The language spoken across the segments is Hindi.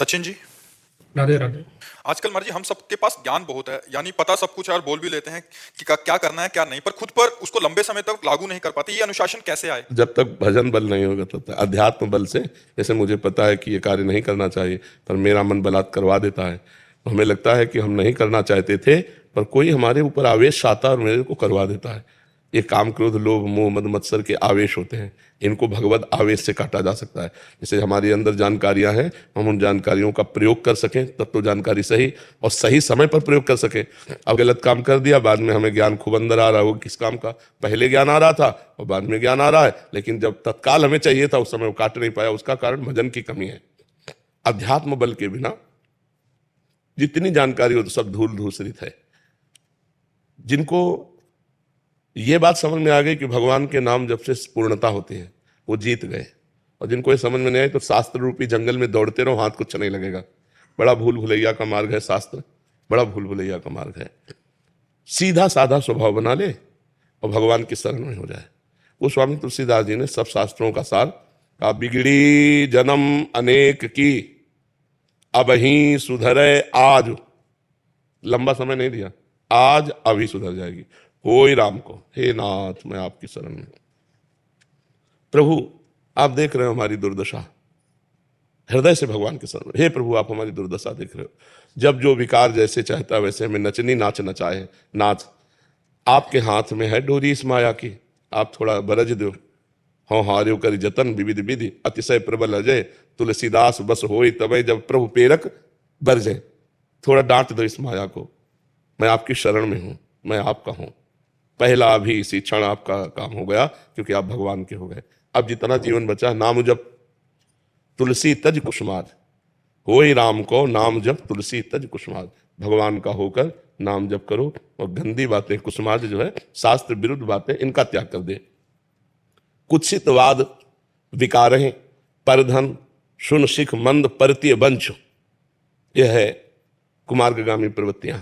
सचिन जी, राधे राधे। आजकल मर्जी हम सबके पास ज्ञान बहुत है, यानी पता सब कुछ है और बोल भी लेते हैं कि क्या करना है क्या नहीं, पर खुद पर उसको लंबे समय तक लागू नहीं कर पाते। ये अनुशासन कैसे आए? जब तक भजन बल नहीं होगा तब तक अध्यात्म बल से। जैसे मुझे पता है कि ये कार्य नहीं करना चाहिए, पर मेरा मन बलात् करवा देता है, तो हमें लगता है कि हम नहीं करना चाहते थे, पर कोई हमारे ऊपर आवेश आता है और मेरे को करवा देता है। ये काम क्रोध लोभ मोह मद मत्सर के आवेश होते हैं, इनको भगवत आवेश से काटा जा सकता है। जैसे हमारे अंदर जानकारियां हैं, हम उन जानकारियों का प्रयोग कर सकें तब तो जानकारी सही और सही समय पर प्रयोग कर सकें। अब गलत काम कर दिया, बाद में हमें ज्ञान खूब अंदर आ रहा हो किस काम का, पहले ज्ञान आ रहा था और बाद में ज्ञान आ रहा है, लेकिन जब तत्काल हमें चाहिए था उस समय वो काट नहीं पाया। उसका कारण भजन की कमी है। अध्यात्म बल के बिना जितनी जानकारी हो तो सब धूल धूसरित है। जिनको ये बात समझ में आ गई कि भगवान के नाम जब से पूर्णता होती है वो जीत गए, और जिनको ये समझ में नहीं आई तो शास्त्र रूपी जंगल में दौड़ते रहो, हाथ कुछ नहीं लगेगा। बड़ा भूल भुलैया का मार्ग है शास्त्र, बड़ा भूल भुलैया का मार्ग है। सीधा साधा स्वभाव बना ले और भगवान की शरण में हो जाए। वो स्वामी तुलसीदास जी ने सब शास्त्रों का सार कहा, बिगड़ी जन्म अनेक की अब ही सुधरे आज। लंबा समय नहीं दिया, आज अभी सुधर जाएगी। होय राम को, हे नाथ मैं आपकी शरण में। प्रभु आप देख रहे हो हमारी दुर्दशा, हृदय से भगवान के शरण में। हे प्रभु आप हमारी दुर्दशा देख रहे हो। जब जो विकार जैसे चाहता है वैसे हमें नचनी नाच नचाए। नाच आपके हाथ में है डोरी इस माया की, आप थोड़ा बरज दो। हाँ हार्यो कर जतन विविध विधि अतिशय प्रबल अजय, तुलसीदास बस होय तबे जब प्रभु पेरक बरजे। थोड़ा डांट दो इस माया को, मैं आपकी शरण में हूं, मैं आपका हूं। पहला अभी इसी क्षण आपका काम हो गया, क्योंकि आप भगवान के हो गए। अब जितना जीवन बचा नाम जप तुलसी तज कुसुमार। होय राम को नाम जप तुलसी तज कुसुमार। भगवान का होकर नाम जप करो और गंदी बातें कुसुमार जो है शास्त्र विरुद्ध बातें, इनका त्याग कर दे। कुत्सितवाद विकारहे परधन सुन सिख मंद परतीय वंश, यह है कुमार्गामी प्रवृत्तियां।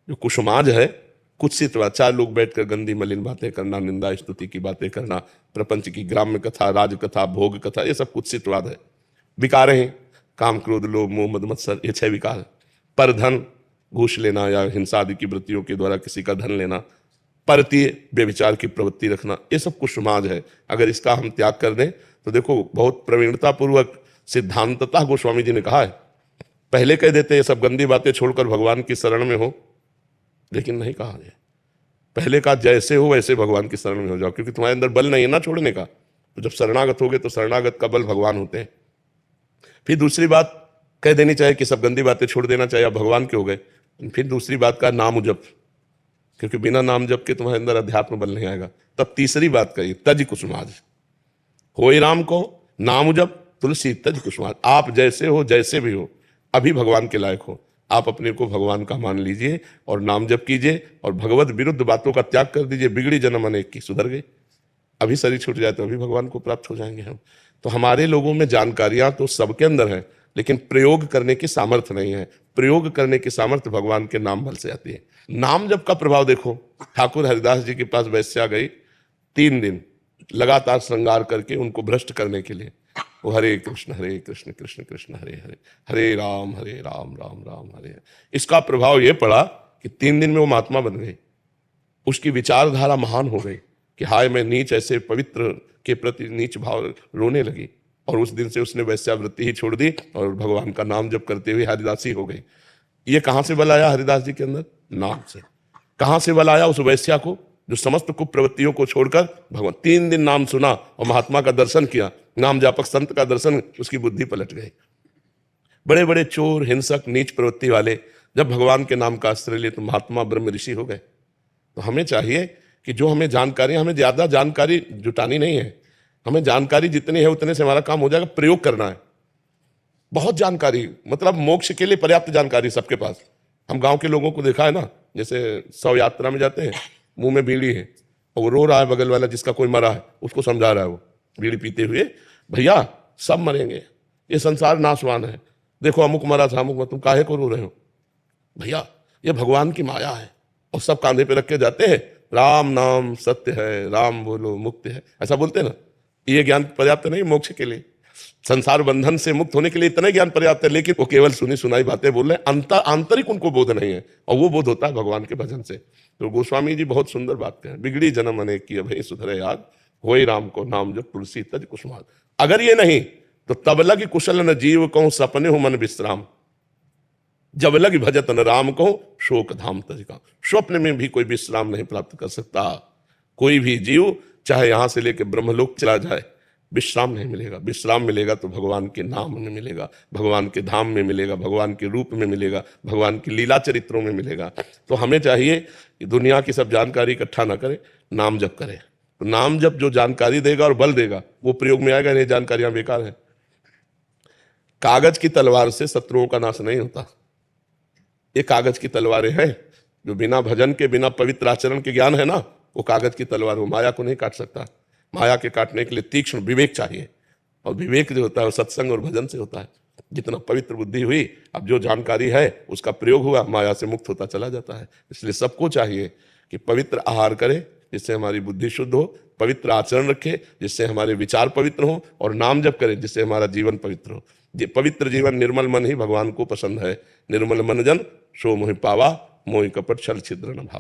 जो कुसुमाज है कुत्सितवाद, चार लोग बैठकर गंदी मलिन बातें करना, निंदा स्तुति की बातें करना, प्रपंच की ग्राम्य कथा, राज कथा, भोग कथा, ये सब कुत्सितवाद है। विकार हैं काम क्रोध लोभ मोह मद मत्सर, ये 6 विकार। पर धन घूस लेना या हिंसा आदि की वृत्तियों के द्वारा किसी का धन लेना, परतीय व्यभिचार की प्रवृत्ति रखना, ये सब कुछ समाज है। अगर इसका हम त्याग कर दें तो देखो बहुत प्रवीणता पूर्वक सिद्धांततः गोस्वामी जी ने कहा है। पहले कह देते ये सब गंदी बातें छोड़कर भगवान की शरण में हो, लेकिन नहीं कहा है। पहले कहा जैसे हो वैसे भगवान की शरण में हो जाओ, क्योंकि तुम्हारे अंदर बल नहीं है ना छोड़ने का। तो जब शरणागत होगे तो शरणागत का बल भगवान होते हैं। फिर दूसरी बात कह देनी चाहिए कि सब गंदी बातें छोड़ देना चाहिए, अब भगवान के हो गए। फिर दूसरी बात का नाम जप, क्योंकि बिना नाम जप के तुम्हारे अंदर अध्यात्म बल नहीं आएगा। तब तीसरी बात कही तज कुसुमाज। होय राम को नाम जप तुलसी तज कुसुमाज। आप जैसे हो जैसे भी हो अभी भगवान के लायक हो। आप अपने को भगवान का मान लीजिए और नाम जप कीजिए और भगवत विरुद्ध बातों का त्याग कर दीजिए। बिगड़ी जन्म अनेक की सुधर गई। अभी शरीर छूट जाए तो अभी भगवान को प्राप्त हो जाएंगे हम। तो हमारे लोगों में जानकारियां तो सबके अंदर है, लेकिन प्रयोग करने की सामर्थ्य नहीं है। प्रयोग करने की सामर्थ्य भगवान के नाम बल से आती है। नाम जप का प्रभाव देखो, ठाकुर हरिदास जी के पास वैश्या गई, 3 दिन लगातार श्रृंगार करके उनको भ्रष्ट करने के लिए। वो हरे कृष्ण कृष्ण कृष्ण हरे हरे, हरे राम राम राम हरे हरे। इसका प्रभाव ये पड़ा कि 3 दिन में वो महात्मा बन गई। उसकी विचारधारा महान हो गई कि हाय मैं नीच, ऐसे पवित्र के प्रति नीच भाव रोने लगी। और उस दिन से उसने वैश्यावृत्ति ही छोड़ दी और भगवान का नाम जप करते हुए हरिदासी हो गई। ये कहां से बल आया हरिदास जी के अंदर? नाम से। कहां से बल आया उस वैश्या को जो समस्त कुप्रवृत्तियों को छोड़कर भगवान 3 दिन नाम सुना और महात्मा का दर्शन किया, नाम जापक संत का दर्शन, उसकी बुद्धि पलट गई। बड़े बड़े चोर हिंसक नीच प्रवृत्ति वाले जब भगवान के नाम का आश्रय लिए तो महात्मा ब्रह्म ऋषि हो गए। तो हमें चाहिए कि जो हमें जानकारी, हमें ज्यादा जानकारी जुटानी नहीं है, हमें जानकारी जितनी है उतने से हमारा काम हो जाएगा। प्रयोग करना है। बहुत जानकारी, मतलब मोक्ष के लिए पर्याप्त जानकारी सबके पास। हम गांव के लोगों को देखा है ना, जैसे 100 यात्रा में जाते हैं, मुंह में बीड़ी है और वो रो रहा है, बगल वाला जिसका कोई मरा है उसको समझा रहा है वो बीड़ी पीते हुए, भैया सब मरेंगे, ये संसार नाशवान है, देखो अमुक मरा था अमुक मरा, तुम काहे को रो रहे हो भैया, ये भगवान की माया है। और सब कांधे पे रख के जाते हैं, राम नाम सत्य है, राम बोलो मुक्ति है, ऐसा बोलते हैं ना। ये ज्ञान पर्याप्त नहीं मोक्ष के लिए। संसार बंधन से मुक्त होने के लिए इतना ज्ञान पर्याप्त है, लेकिन वो केवल सुनी सुनाई बातें बोल रहे हैं, आंतरिक उनको बोध नहीं है, और वो बोध होता है भगवान के भजन से। तो गोस्वामी जी बहुत सुंदर बात कहें, बिगड़ी जन्म अनेक की अभय सुधरे याद, होई राम को नाम जो तुलसी तज कुसुमार। अगर ये नहीं तो तब लग कुशल न जीव कहूं सपने हो मन विश्राम, जब लग भजत न राम कहूं शोक धाम तज का। स्वप्न में भी कोई विश्राम नहीं प्राप्त कर सकता। कोई भी जीव चाहे यहां से लेकर ब्रह्मलोक चला जाए, विश्राम नहीं मिलेगा। विश्राम मिलेगा तो भगवान के नाम में मिलेगा, भगवान के धाम में मिलेगा, भगवान के रूप में मिलेगा, भगवान की लीला चरित्रों में मिलेगा। तो हमें चाहिए कि दुनिया की सब जानकारी इकट्ठा ना करें, नाम जप करें। तो नाम जप जो जानकारी देगा और बल देगा वो प्रयोग में आएगा, नहीं जानकारियां बेकार है। कागज की तलवार से शत्रुओं का नाश नहीं होता। ये कागज की तलवारें हैं जो बिना भजन के, बिना पवित्र आचरण के ज्ञान है ना, वो कागज की तलवार, वो माया को नहीं काट सकता। माया के काटने के लिए तीक्ष्ण विवेक चाहिए, और विवेक जो होता है वो सत्संग और भजन से होता है। जितना पवित्र बुद्धि हुई, अब जो जानकारी है उसका प्रयोग हुआ, माया से मुक्त होता चला जाता है। इसलिए सबको चाहिए कि पवित्र आहार करे जिससे हमारी बुद्धि शुद्ध हो, पवित्र आचरण रखे जिससे हमारे विचार पवित्र हो, और नाम जप करे जिससे हमारा जीवन पवित्र हो। ये पवित्र जीवन, निर्मल मन ही भगवान को पसंद है। निर्मल मन जन सो मोहि पावा, मोहि कपट छल छिद्र न भावा।